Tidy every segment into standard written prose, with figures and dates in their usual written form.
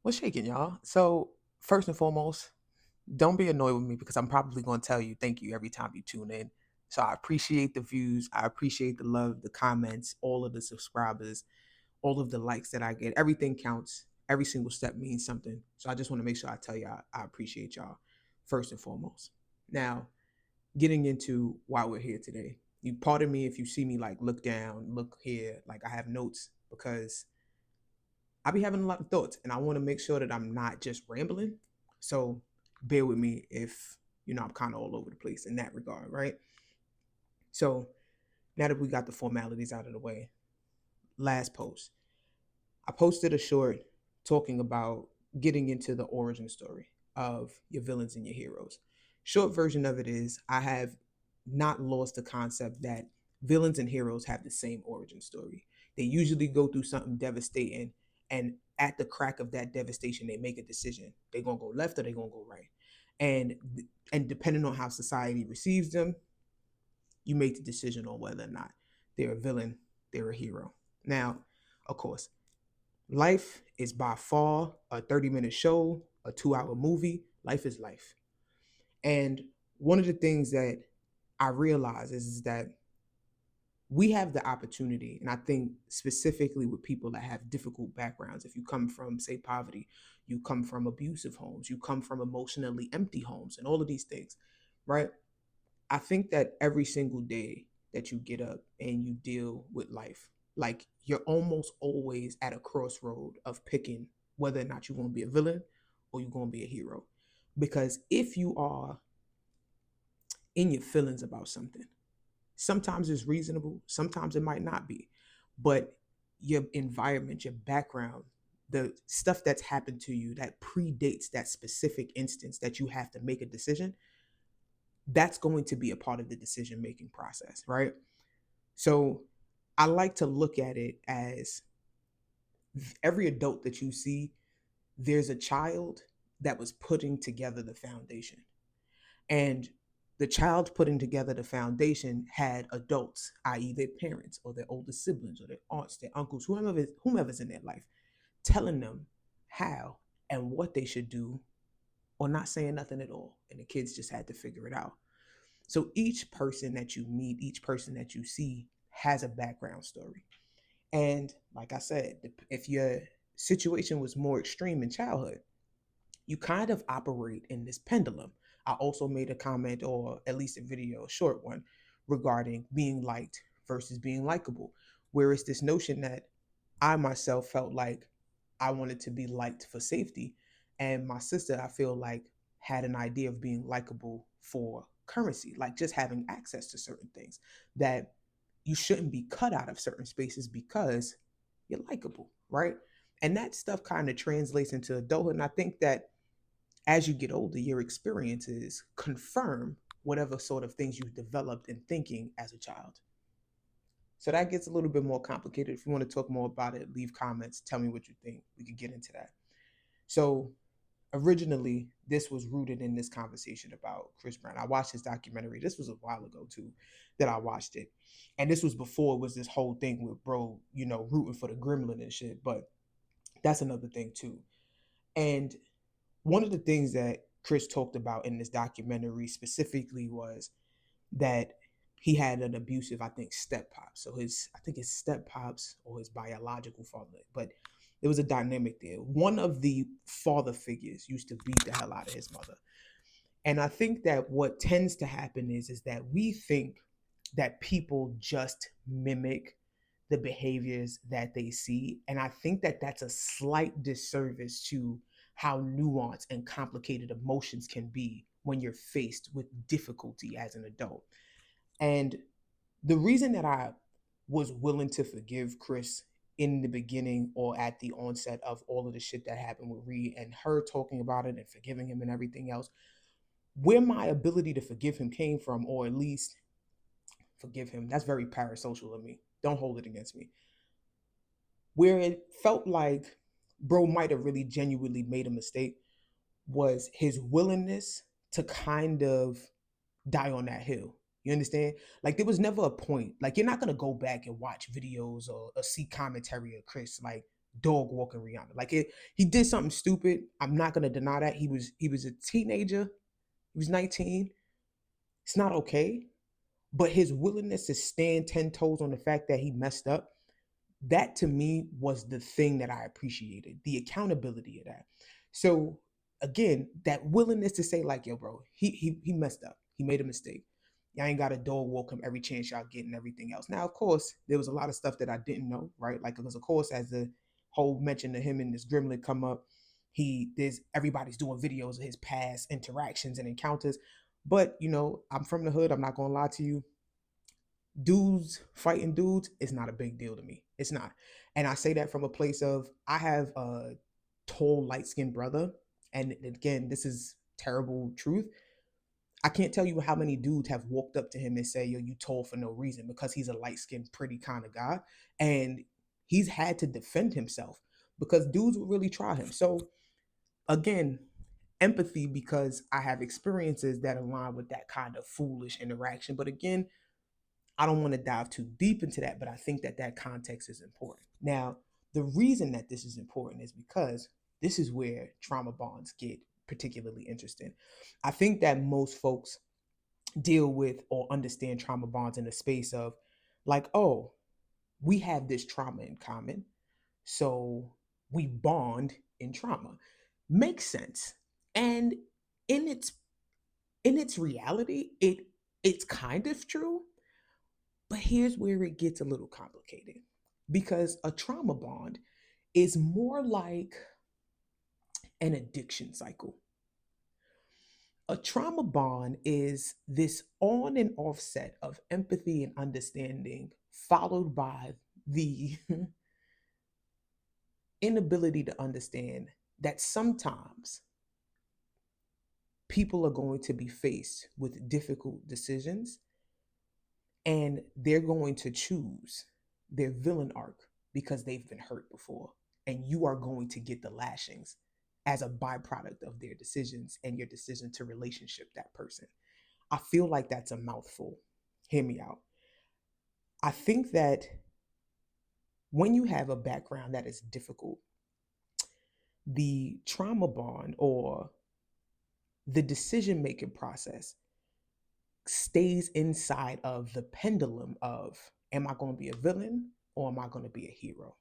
What's shaking, y'all? So, first and foremost, don't be annoyed with me because I'm probably going to tell you thank you every time you tune in. So, I appreciate the views. I appreciate the love, the comments, all of the subscribers, all of the likes that I get. Everything counts. Every single step means something. So, I just want to make sure I tell y'all I appreciate y'all first and foremost. Now, getting into why we're here today. You pardon me if you see me like look down, look here, like I have notes because I be having a lot of thoughts and I want to make sure that I'm not just rambling. So bear with me if I'm kind of all over the place in that regard, right? So now that we got the formalities out of the way, last post. I posted a short talking about getting into the origin story of your villains and your heroes. Short version of it is I have not lost the concept that villains and heroes have the same origin story. They usually go through something devastating, and at the crack of that devastation, they make a decision. They're gonna go left or they're gonna go right. And and depending on how society receives them, you make the decision on whether or not they're a villain, they're a hero. Now, of course, life is by far a 30-minute show, a 2-hour movie. Life is life. And one of the things that I realize is that we have the opportunity, and I think specifically with people that have difficult backgrounds, if you come from, say, poverty, you come from abusive homes, you come from emotionally empty homes, and all of these things, right? I think that every single day that you get up and you deal with life, like you're almost always at a crossroad of picking whether or not you're going to be a villain or you're going to be a hero. Because if you are in your feelings about something, sometimes it's reasonable, sometimes it might not be. But your environment, your background, the stuff that's happened to you that predates that specific instance that you have to make a decision, that's going to be a part of the decision making process, right? So I like to look at it as every adult that you see, there's a child that was putting together the foundation. And the child putting together the foundation had adults, i.e., their parents or their older siblings or their aunts, their uncles, whomever's in their life, telling them how and what they should do or not saying nothing at all. And the kids just had to figure it out. So each person that you meet, each person that you see has a background story. And like I said, if your situation was more extreme in childhood, you kind of operate in this pendulum. I also made a comment, or at least a video, a short one, regarding being liked versus being likable, where it's this notion that I myself felt like I wanted to be liked for safety. And my sister, I feel like, had an idea of being likable for currency, like just having access to certain things, that you shouldn't be cut out of certain spaces because you're likable, right? And that stuff kind of translates into adulthood. And I think that as you get older, your experiences confirm whatever sort of things you've developed in thinking as a child. So that gets a little bit more complicated. If you want to talk more about it, leave comments, tell me what you think. We could get into that. So originally, this was rooted in this conversation about Chris Brown. I watched his documentary. This was a while ago too that I watched it. And this was before it was this whole thing with bro, rooting for the gremlin and shit. But that's another thing too. And one of the things that Chris talked about in this documentary specifically was that he had an abusive, I think, step pop. So I think his step pops or his biological father, but there was a dynamic there. One of the father figures used to beat the hell out of his mother. And I think that what tends to happen is that we think that people just mimic the behaviors that they see. And I think that that's a slight disservice to how nuanced and complicated emotions can be when you're faced with difficulty as an adult. And the reason that I was willing to forgive Chris in the beginning or at the onset of all of the shit that happened with Reed and her talking about it and forgiving him and everything else, where my ability to forgive him came from, or at least forgive him, that's very parasocial of me. Don't hold it against me. Where it felt like bro might have really genuinely made a mistake was his willingness to kind of die on that hill. You understand? Like there was never a point. Like you're not gonna go back and watch videos or see commentary of Chris like dog walking Rihanna. Like he did something stupid. I'm not gonna deny that. He was a teenager. He was 19. It's not okay. But his willingness to stand 10 toes on the fact that he messed up, that to me was the thing that I appreciated, the accountability of that. So again, that willingness to say, like, yo, bro, he messed up. He made a mistake. Y'all ain't got to dog walk him every chance y'all get and everything else. Now, of course, there was a lot of stuff that I didn't know, right? Like, because of course, as the whole mention of him and this gremlin come up, there's everybody's doing videos of his past interactions and encounters. But I'm from the hood. I'm not gonna lie to you, dudes fighting dudes is not a big deal to me. It's not. And I say that from a place of I have a tall, light skinned brother. And again, this is terrible truth. I can't tell you how many dudes have walked up to him and say, yo, you tall for no reason because he's a light skinned, pretty kind of guy. And he's had to defend himself because dudes will really try him. So again, empathy because I have experiences that align with that kind of foolish interaction. But again, I don't want to dive too deep into that, but I think that that context is important. Now, the reason that this is important is because this is where trauma bonds get particularly interesting. I think that most folks deal with or understand trauma bonds in the space of like, oh, we have this trauma in common, so we bond in trauma. Makes sense. And in its reality, it's kind of true. But here's where it gets a little complicated because a trauma bond is more like an addiction cycle. A trauma bond is this on and offset of empathy and understanding, followed by the inability to understand that sometimes people are going to be faced with difficult decisions and they're going to choose their villain arc because they've been hurt before, and you are going to get the lashings as a byproduct of their decisions and your decision to relationship that person. I feel like that's a mouthful. Hear me out. I think that when you have a background that is difficult, the trauma bond or the decision making process stays inside of the pendulum of, am I going to be a villain or am I going to be a hero?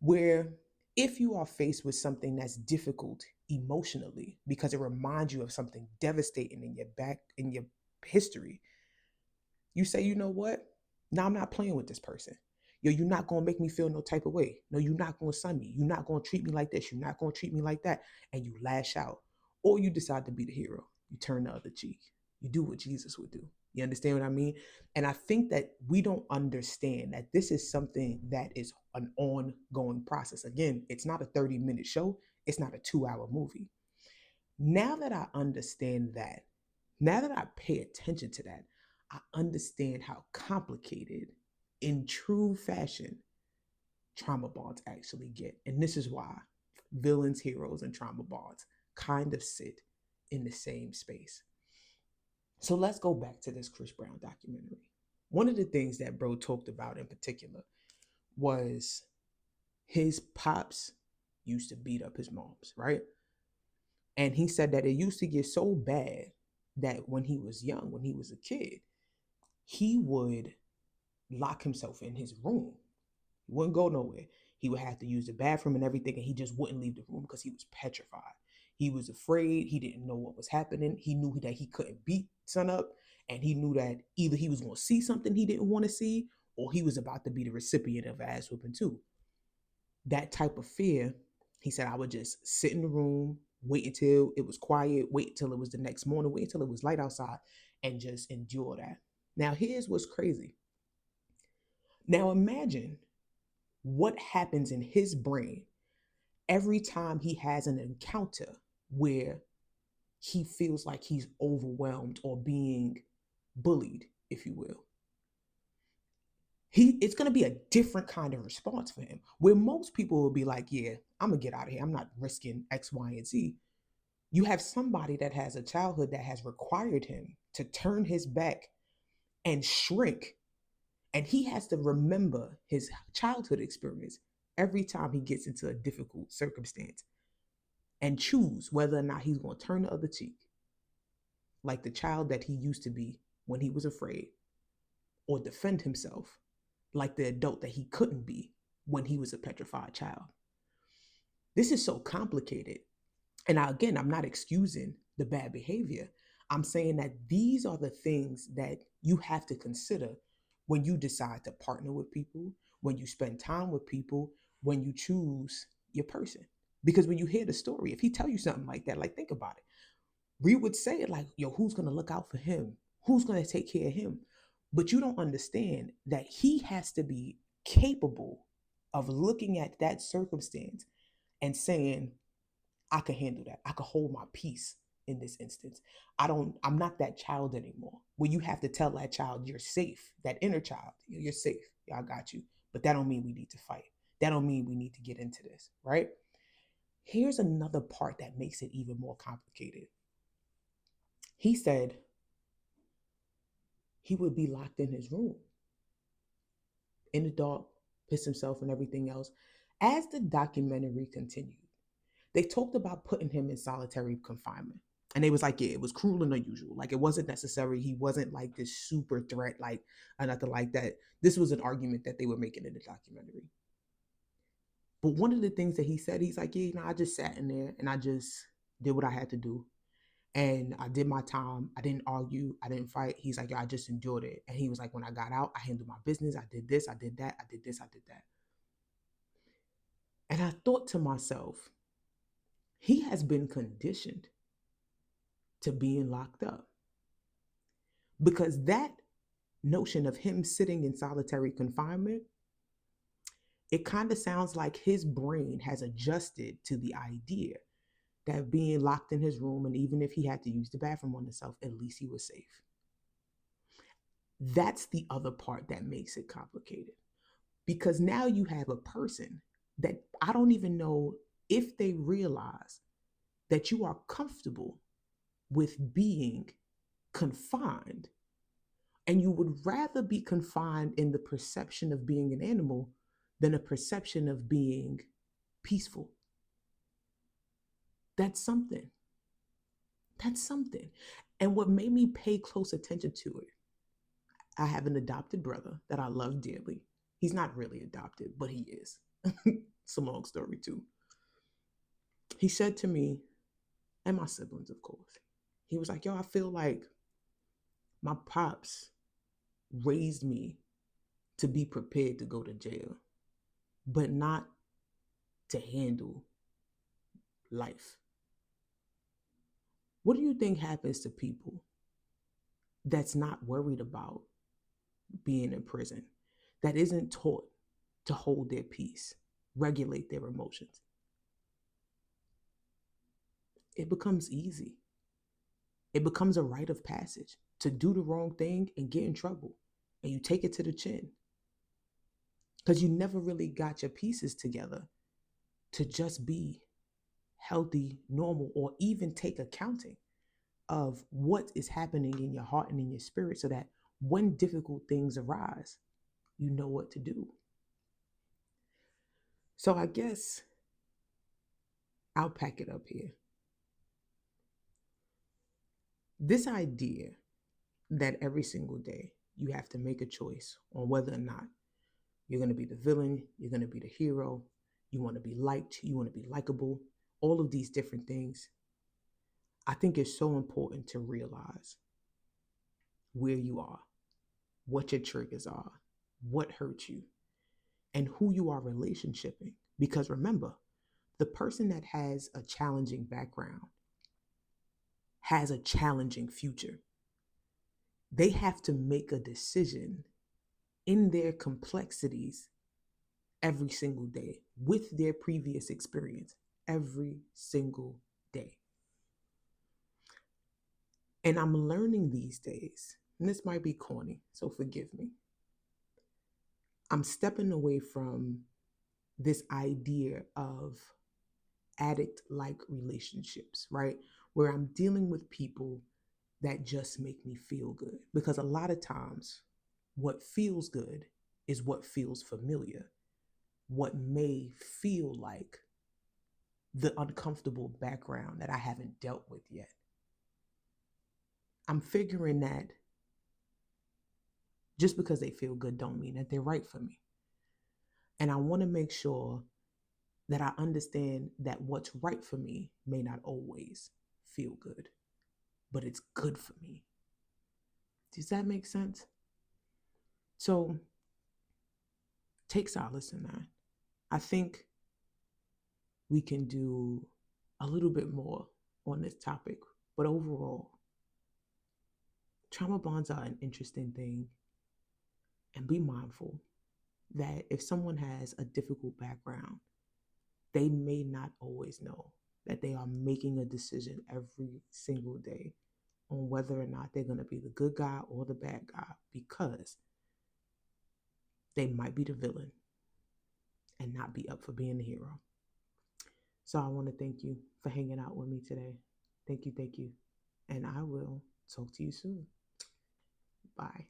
Where if you are faced with something that's difficult emotionally because it reminds you of something devastating in your history, you say, you know what? Now I'm not playing with this person. Yo, you're not gonna make me feel no type of way. No, you're not gonna sun me. You're not gonna treat me like this. You're not gonna treat me like that. And you lash out. Or you decide to be the hero. You turn the other cheek. You do what Jesus would do. You understand what I mean? And I think that we don't understand that this is something that is an ongoing process. Again, it's not a 30-minute show, it's not a 2-hour movie. Now that I understand that, now that I pay attention to that, I understand how complicated, in true fashion, trauma bonds actually get. And this is why villains, heroes, and trauma bonds kind of sit in the same space. So let's go back to this Chris Brown documentary. One of the things that bro talked about in particular was his pops used to beat up his moms, right? And he said that it used to get so bad that when he was young, when he was a kid, he would lock himself in his room. He wouldn't go nowhere. He would have to use the bathroom and everything, and he just wouldn't leave the room because he was petrified. He was afraid. He didn't know what was happening. He knew that he couldn't beat son up, and he knew that either he was going to see something he didn't want to see, or he was about to be the recipient of ass whooping too. That type of fear, he said, I would just sit in the room, wait until it was quiet, wait until it was the next morning, wait until it was light outside, and just endure that. Now, here's what's crazy. Now, imagine what happens in his brain every time he has an encounter where he feels like he's overwhelmed or being bullied, if you will. It's going to be a different kind of response for him, where most people will be like, yeah, I'm going to get out of here. I'm not risking X, Y, and Z. You have somebody that has a childhood that has required him to turn his back and shrink. And he has to remember his childhood experience every time he gets into a difficult circumstance and choose whether or not he's going to turn the other cheek, like the child that he used to be when he was afraid, or defend himself like the adult that he couldn't be when he was a petrified child. This is so complicated. And now, again, I'm not excusing the bad behavior. I'm saying that these are the things that you have to consider when you decide to partner with people, when you spend time with people, when you choose your person. Because when you hear the story, if he tell you something like that, like think about it. We would say it like, yo, who's gonna look out for him? Who's gonna take care of him? But you don't understand that he has to be capable of looking at that circumstance and saying, I can handle that. I can hold my peace in this instance. I'm not that child anymore. Where you have to tell that child you're safe, that inner child, you're safe. Yeah, I got you. But that don't mean we need to fight. That don't mean we need to get into this, right? Here's another part that makes it even more complicated. He said he would be locked in his room in the dark, piss himself and everything else. As the documentary continued, they talked about putting him in solitary confinement. And they was like, yeah, it was cruel and unusual. Like it wasn't necessary. He wasn't like this super threat, like or nothing like that. This was an argument that they were making in the documentary. But one of the things that he said, he's like, yeah, I just sat in there and I just did what I had to do. And I did my time. I didn't argue. I didn't fight. He's like, I just endured it. And he was like, when I got out, I handled my business. I did this. I did that. I did this. I did that. And I thought to myself, he has been conditioned to being locked up because that notion of him sitting in solitary confinement, it kind of sounds like his brain has adjusted to the idea that being locked in his room, and even if he had to use the bathroom on himself, at least he was safe. That's the other part that makes it complicated because now you have a person that I don't even know if they realize that you are comfortable with being confined, and you would rather be confined in the perception of being an animal than a perception of being peaceful. That's something. That's something. And what made me pay close attention to it, I have an adopted brother that I love dearly. He's not really adopted, but he is. It's a long story, too. He said to me, and my siblings, of course, he was like, yo, I feel like my pops raised me to be prepared to go to jail, but not to handle life. What do you think happens to people that's not worried about being in prison, that isn't taught to hold their peace, regulate their emotions? It becomes easy. It becomes a rite of passage to do the wrong thing and get in trouble. And you take it to the chin because you never really got your pieces together to just be healthy, normal, or even take accounting of what is happening in your heart and in your spirit so that when difficult things arise, you know what to do. So I guess I'll pack it up here. This idea that every single day you have to make a choice on whether or not you're going to be the villain, you're going to be the hero, you want to be liked, you want to be likable, all of these different things. I think it's so important to realize where you are, what your triggers are, what hurts you, and who you are relationshiping. Because remember, the person that has a challenging background has a challenging future. They have to make a decision in their complexities every single day with their previous experience every single day. And I'm learning these days, and this might be corny, so forgive me. I'm stepping away from this idea of addict like relationships, right? Where I'm dealing with people that just make me feel good. Because a lot of times, what feels good is what feels familiar. what may feel like the uncomfortable background that I haven't dealt with yet. I'm figuring that just because they feel good don't mean that they're right for me. And I want to make sure that I understand that what's right for me may not always feel good, but it's good for me. Does that make sense? So take solace in that. I think we can do a little bit more on this topic, but overall, trauma bonds are an interesting thing. And be mindful that if someone has a difficult background, they may not always know that they are making a decision every single day on whether or not they're going to be the good guy or the bad guy, because they might be the villain and not be up for being the hero. So I want to thank you for hanging out with me today. Thank you, thank you. And I will talk to you soon. Bye.